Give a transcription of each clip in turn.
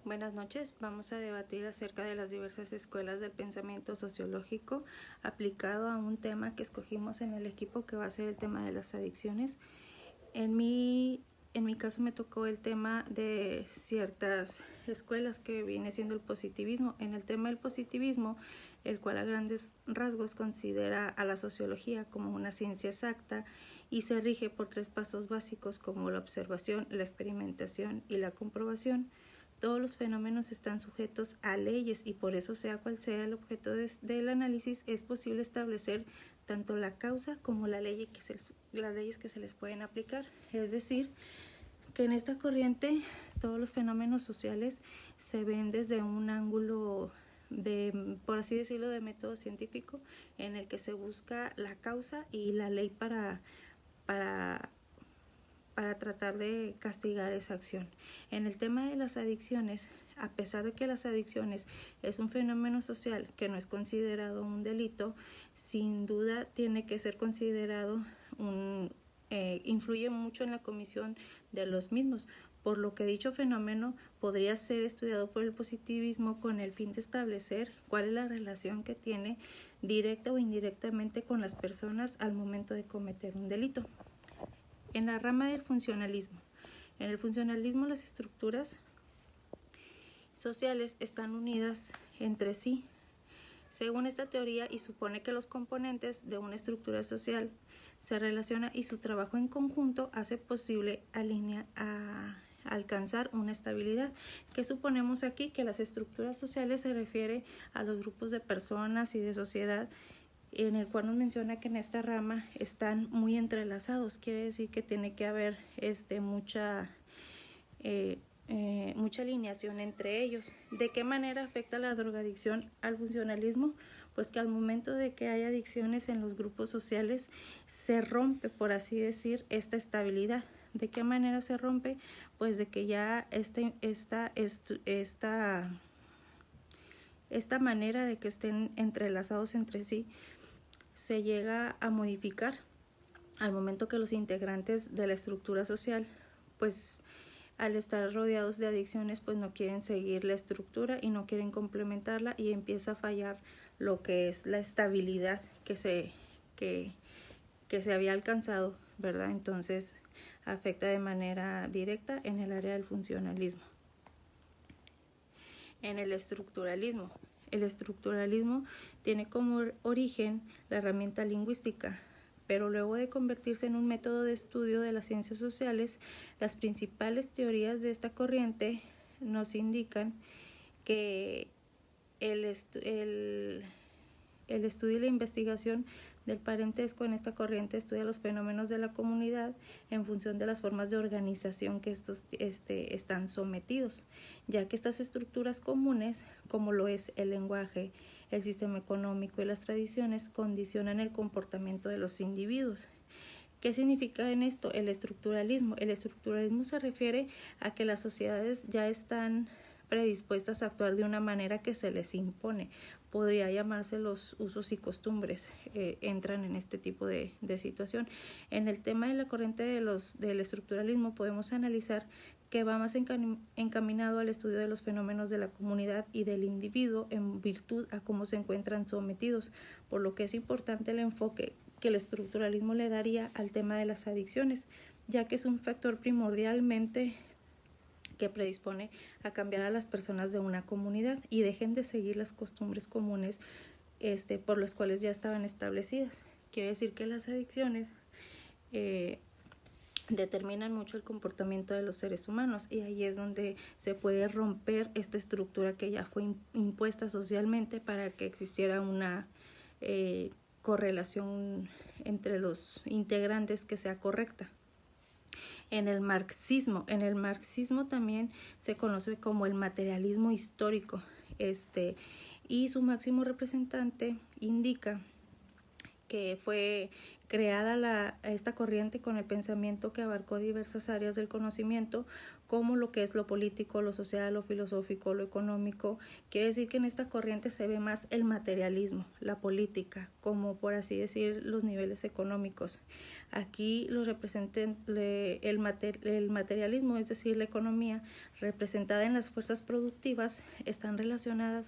Buenas noches. Vamos a debatir acerca de las diversas escuelas del pensamiento sociológico aplicado a un tema que escogimos en el equipo, que va a ser el tema de las adicciones. En mi caso me tocó el tema de ciertas escuelas que viene siendo el positivismo. En el tema del positivismo, el cual a grandes rasgos considera a la sociología como una ciencia exacta y se rige por 3 pasos básicos como la observación, la experimentación y la comprobación. Todos los fenómenos están sujetos a leyes y por eso, sea cual sea el objeto del análisis, es posible establecer tanto la causa como las leyes que se les pueden aplicar. Es decir, que en esta corriente todos los fenómenos sociales se ven desde un ángulo de, por así decirlo, de método científico, en el que se busca la causa y la ley para tratar de castigar esa acción. En el tema de las adicciones, a pesar de que las adicciones es un fenómeno social que no es considerado un delito, sin duda tiene que ser considerado influye mucho en la comisión de los mismos, por lo que dicho fenómeno podría ser estudiado por el positivismo con el fin de establecer cuál es la relación que tiene directa o indirectamente con las personas al momento de cometer un delito. En la rama del funcionalismo. En el funcionalismo, las estructuras sociales están unidas entre sí, según esta teoría, y supone que los componentes de una estructura social se relacionan y su trabajo en conjunto hace posible alcanzar una estabilidad. ¿Qué suponemos aquí? Que las estructuras sociales se refiere a los grupos de personas y de sociedad, en el cual nos menciona que en esta rama están muy entrelazados. Quiere decir que tiene que haber mucha alineación entre ellos. ¿De qué manera afecta la drogadicción al funcionalismo? Pues que al momento de que hay adicciones en los grupos sociales se rompe, por así decir, esta estabilidad. ¿De qué manera se rompe? Pues de que ya esta manera de que estén entrelazados entre sí se llega a modificar al momento que los integrantes de la estructura social, pues al estar rodeados de adicciones, pues no quieren seguir la estructura y no quieren complementarla, y empieza a fallar lo que es la estabilidad que se había alcanzado, ¿verdad? Entonces afecta de manera directa en el área del funcionalismo. En el estructuralismo. El estructuralismo tiene como origen la herramienta lingüística, pero luego de convertirse en un método de estudio de las ciencias sociales, las principales teorías de esta corriente nos indican que el estudio y la investigación del parentesco en esta corriente estudia los fenómenos de la comunidad en función de las formas de organización que estos están sometidos, ya que estas estructuras comunes, como lo es el lenguaje, el sistema económico y las tradiciones, condicionan el comportamiento de los individuos. ¿Qué significa en esto el estructuralismo? El estructuralismo se refiere a que las sociedades ya están predispuestas a actuar de una manera que se les impone. Podría llamarse los usos y costumbres, entran en este tipo de situación. En el tema de la corriente del estructuralismo podemos analizar que va más encaminado al estudio de los fenómenos de la comunidad y del individuo en virtud a cómo se encuentran sometidos, por lo que es importante el enfoque que el estructuralismo le daría al tema de las adicciones, ya que es un factor primordialmente que predispone a cambiar a las personas de una comunidad y dejen de seguir las costumbres comunes por las cuales ya estaban establecidas. Quiere decir que las adicciones determinan mucho el comportamiento de los seres humanos, y ahí es donde se puede romper esta estructura que ya fue impuesta socialmente para que existiera una correlación entre los integrantes que sea correcta. En el marxismo también se conoce como el materialismo histórico, y su máximo representante indica que fue creada esta corriente con el pensamiento que abarcó diversas áreas del conocimiento como lo que es lo político, lo social, lo filosófico, lo económico. Quiere decir que en esta corriente se ve más el materialismo, la política, como por así decir los niveles económicos. Aquí lo representan el materialismo, es decir, la economía representada en las fuerzas productivas, están relacionadas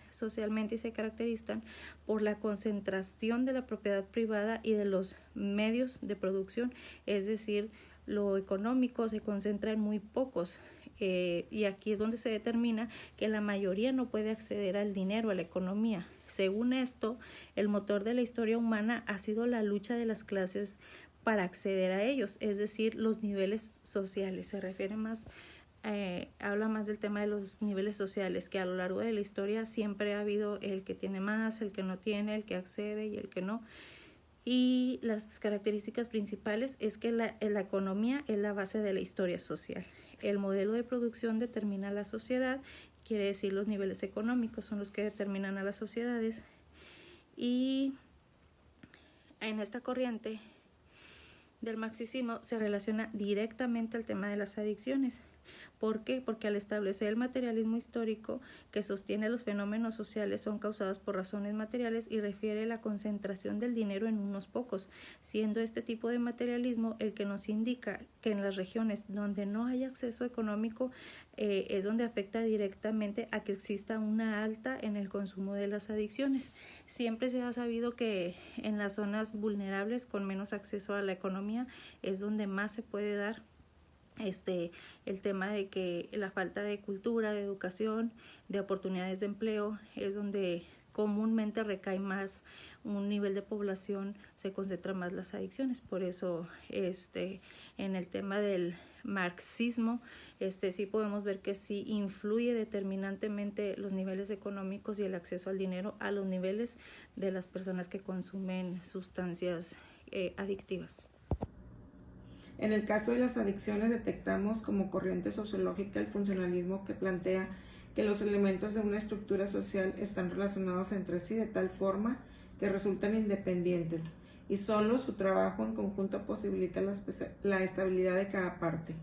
socialmente y se caracterizan por la concentración de la propiedad privada y de los medios de producción, es decir, lo económico se concentra en muy pocos, y aquí es donde se determina que la mayoría no puede acceder al dinero, a la economía. Según esto, el motor de la historia humana ha sido la lucha de las clases para acceder a ellos, es decir, los niveles sociales. Se refiere más, habla más del tema de los niveles sociales, que a lo largo de la historia siempre ha habido el que tiene más, el que no tiene, el que accede y el que no. Y las características principales es que la economía es la base de la historia social. El modelo de producción determina la sociedad, quiere decir los niveles económicos son los que determinan a las sociedades. Y en esta corriente del marxismo se relaciona directamente al tema de las adicciones. ¿Por qué? Porque al establecer el materialismo histórico que sostiene los fenómenos sociales son causados por razones materiales y refiere a la concentración del dinero en unos pocos, siendo este tipo de materialismo el que nos indica que en las regiones donde no hay acceso económico es donde afecta directamente a que exista una alta en el consumo de las adicciones. Siempre se ha sabido que en las zonas vulnerables con menos acceso a la economía es donde más se puede dar el tema de que la falta de cultura, de educación, de oportunidades de empleo es donde comúnmente recae más un nivel de población, se concentra más las adicciones. Por eso en el tema del marxismo sí podemos ver que sí influye determinantemente los niveles económicos y el acceso al dinero a los niveles de las personas que consumen sustancias adictivas. En el caso de las adicciones detectamos como corriente sociológica el funcionalismo, que plantea que los elementos de una estructura social están relacionados entre sí de tal forma que resultan independientes y solo su trabajo en conjunto posibilita la estabilidad de cada parte.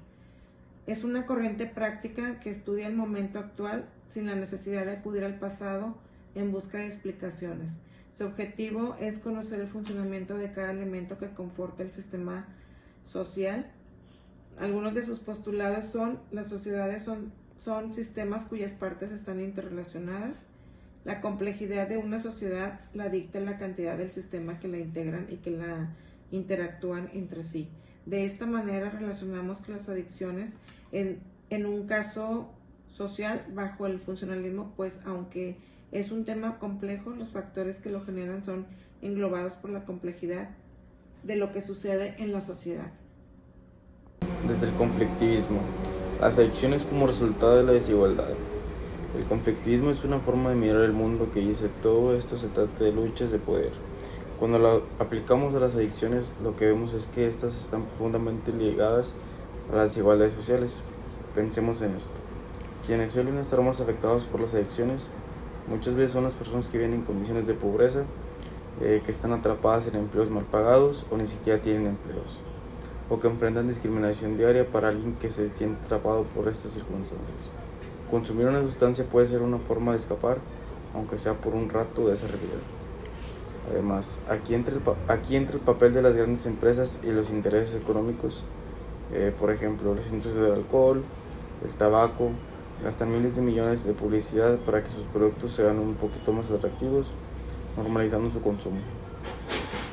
Es una corriente práctica que estudia el momento actual sin la necesidad de acudir al pasado en busca de explicaciones. Su objetivo es conocer el funcionamiento de cada elemento que conforta el sistema social. Algunos de sus postulados son: las sociedades son sistemas cuyas partes están interrelacionadas. La complejidad de una sociedad la dicta la cantidad del sistema que la integran y que la interactúan entre sí. De esta manera relacionamos que las adicciones en un caso social bajo el funcionalismo, pues aunque es un tema complejo, los factores que lo generan son englobados por la complejidad de lo que sucede en la sociedad. Desde el conflictivismo, las adicciones como resultado de la desigualdad. El conflictivismo es una forma de mirar el mundo que dice: todo esto se trata de luchas de poder. Cuando lo aplicamos a las adicciones, lo que vemos es que estas están profundamente ligadas a las desigualdades sociales. Pensemos en esto: quienes suelen estar más afectados por las adicciones muchas veces son las personas que viven en condiciones de pobreza, que están atrapadas en empleos mal pagados o ni siquiera tienen empleos, o que enfrentan discriminación diaria para alguien que se siente atrapado por estas circunstancias. Consumir una sustancia puede ser una forma de escapar, aunque sea por un rato, de esa realidad. Además, aquí entra el papel de las grandes empresas y los intereses económicos. Por ejemplo, las industrias del alcohol, el tabaco, gastan miles de millones de publicidad para que sus productos sean un poquito más atractivos, normalizando su consumo,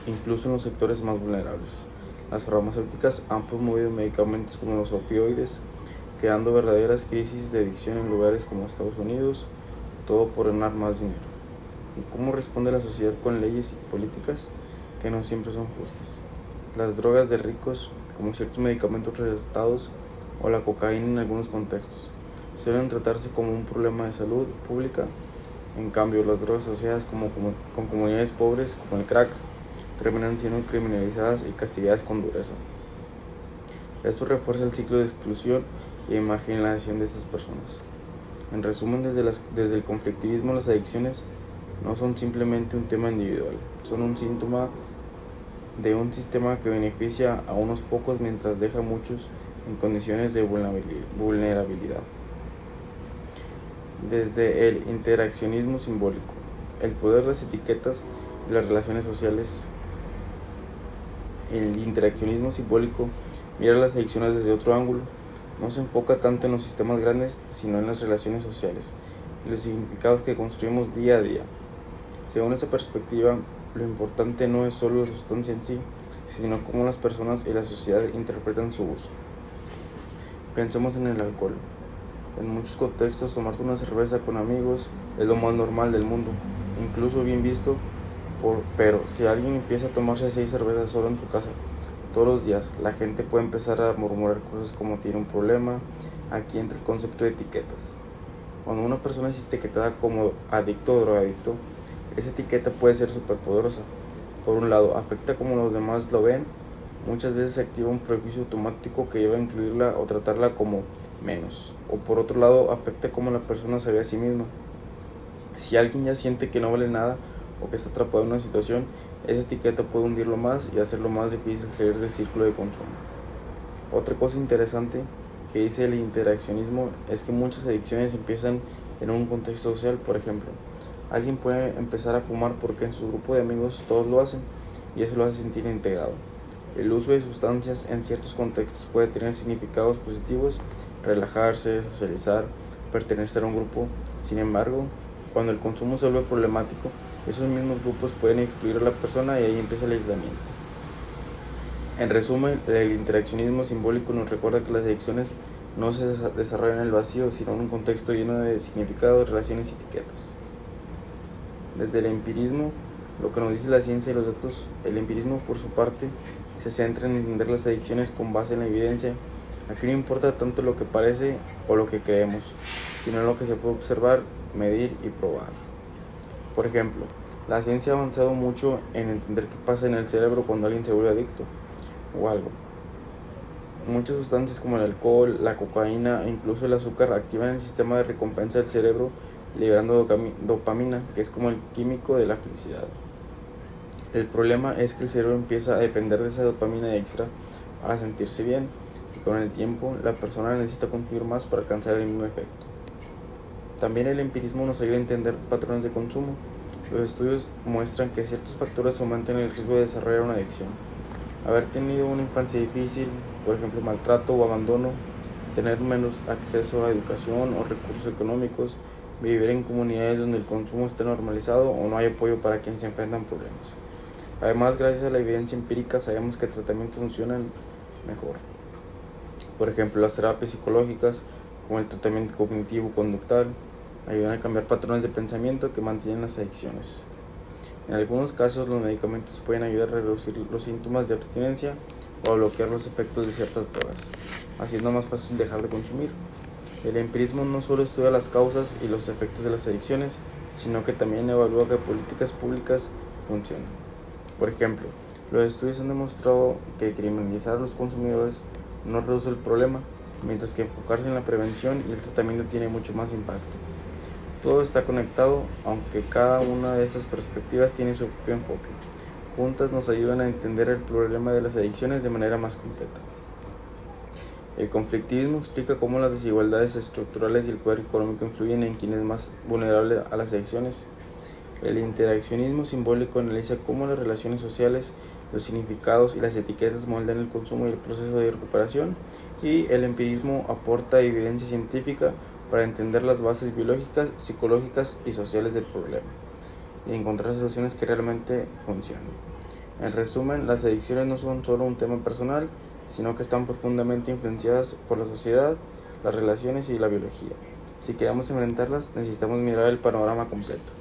incluso en los sectores más vulnerables. Las farmacéuticas han promovido medicamentos como los opioides, creando verdaderas crisis de adicción en lugares como Estados Unidos, todo por ganar más dinero. ¿Y cómo responde la sociedad con leyes y políticas que no siempre son justas? Las drogas de ricos, como ciertos medicamentos recetados o la cocaína en algunos contextos, suelen tratarse como un problema de salud pública. En cambio, las drogas asociadas con comunidades pobres, como el crack, terminan siendo criminalizadas y castigadas con dureza. Esto refuerza el ciclo de exclusión y marginalización de estas personas. En resumen, desde el conflictivismo, las adicciones no son simplemente un tema individual, son un síntoma de un sistema que beneficia a unos pocos mientras deja a muchos en condiciones de vulnerabilidad. Desde el interaccionismo simbólico, el poder de las etiquetas de las relaciones sociales. El interaccionismo simbólico mira las adicciones desde otro ángulo. No se enfoca tanto en los sistemas grandes, sino en las relaciones sociales y los significados que construimos día a día. Según esta perspectiva, lo importante no es solo la sustancia en sí, sino cómo las personas y la sociedad interpretan su uso. Pensemos en el alcohol. En muchos contextos, tomarte una cerveza con amigos es lo más normal del mundo, incluso bien visto, pero si alguien empieza a tomarse 6 cervezas solo en su casa todos los días, la gente puede empezar a murmurar cosas como tiene un problema. Aquí entra el concepto de etiquetas. Cuando una persona es etiquetada como adicto o drogadicto, esa etiqueta puede ser súper poderosa. Por un lado, afecta como los demás lo ven. Muchas veces se activa un prejuicio automático que lleva a incluirla o tratarla como menos. O por otro lado, afecta cómo la persona se ve a sí misma. Si alguien ya siente que no vale nada o que está atrapado en una situación, esa etiqueta puede hundirlo más y hacerlo más difícil salir del círculo de consumo. Otra cosa interesante que dice el interaccionismo es que muchas adicciones empiezan en un contexto social. Por ejemplo, alguien puede empezar a fumar porque en su grupo de amigos todos lo hacen y eso lo hace sentir integrado. El uso de sustancias en ciertos contextos puede tener significados positivos: relajarse, socializar, pertenecer a un grupo. Sin embargo, cuando el consumo se vuelve problemático, esos mismos grupos pueden excluir a la persona y ahí empieza el aislamiento. En resumen, el interaccionismo simbólico nos recuerda que las adicciones no se desarrollan en el vacío, sino en un contexto lleno de significados, relaciones y etiquetas. Desde el empirismo, lo que nos dice la ciencia y los datos, el empirismo por su parte se centra en entender las adicciones con base en la evidencia. Aquí no importa tanto lo que parece o lo que creemos, sino lo que se puede observar, medir y probar. Por ejemplo, la ciencia ha avanzado mucho en entender qué pasa en el cerebro cuando alguien se vuelve adicto o algo. Muchas sustancias como el alcohol, la cocaína e incluso el azúcar activan el sistema de recompensa del cerebro, liberando dopamina, que es como el químico de la felicidad. El problema es que el cerebro empieza a depender de esa dopamina extra para sentirse bien, y con el tiempo la persona necesita consumir más para alcanzar el mismo efecto. También el empirismo nos ayuda a entender patrones de consumo. Los estudios muestran que ciertos factores aumentan el riesgo de desarrollar una adicción. Haber tenido una infancia difícil, por ejemplo maltrato o abandono, tener menos acceso a educación o recursos económicos, vivir en comunidades donde el consumo esté normalizado o no hay apoyo para quienes se enfrentan problemas. Además, gracias a la evidencia empírica sabemos que tratamientos funcionan mejor. Por ejemplo, las terapias psicológicas, como el tratamiento cognitivo-conductual, ayudan a cambiar patrones de pensamiento que mantienen las adicciones. En algunos casos, los medicamentos pueden ayudar a reducir los síntomas de abstinencia o a bloquear los efectos de ciertas drogas, haciendo más fácil dejar de consumir. El empirismo no solo estudia las causas y los efectos de las adicciones, sino que también evalúa que políticas públicas funcionan. Por ejemplo, los estudios han demostrado que criminalizar a los consumidores no reduce el problema, mientras que enfocarse en la prevención y el tratamiento tiene mucho más impacto. Todo está conectado, aunque cada una de estas perspectivas tiene su propio enfoque. Juntas nos ayudan a entender el problema de las adicciones de manera más completa. El conflictivismo explica cómo las desigualdades estructurales y el poder económico influyen en quien es más vulnerable a las adicciones. El interaccionismo simbólico analiza cómo las relaciones sociales, los significados y las etiquetas moldean el consumo y el proceso de recuperación, y el empirismo aporta evidencia científica para entender las bases biológicas, psicológicas y sociales del problema y encontrar soluciones que realmente funcionen. En resumen, las adicciones no son solo un tema personal, sino que están profundamente influenciadas por la sociedad, las relaciones y la biología. Si queremos enfrentarlas, necesitamos mirar el panorama completo.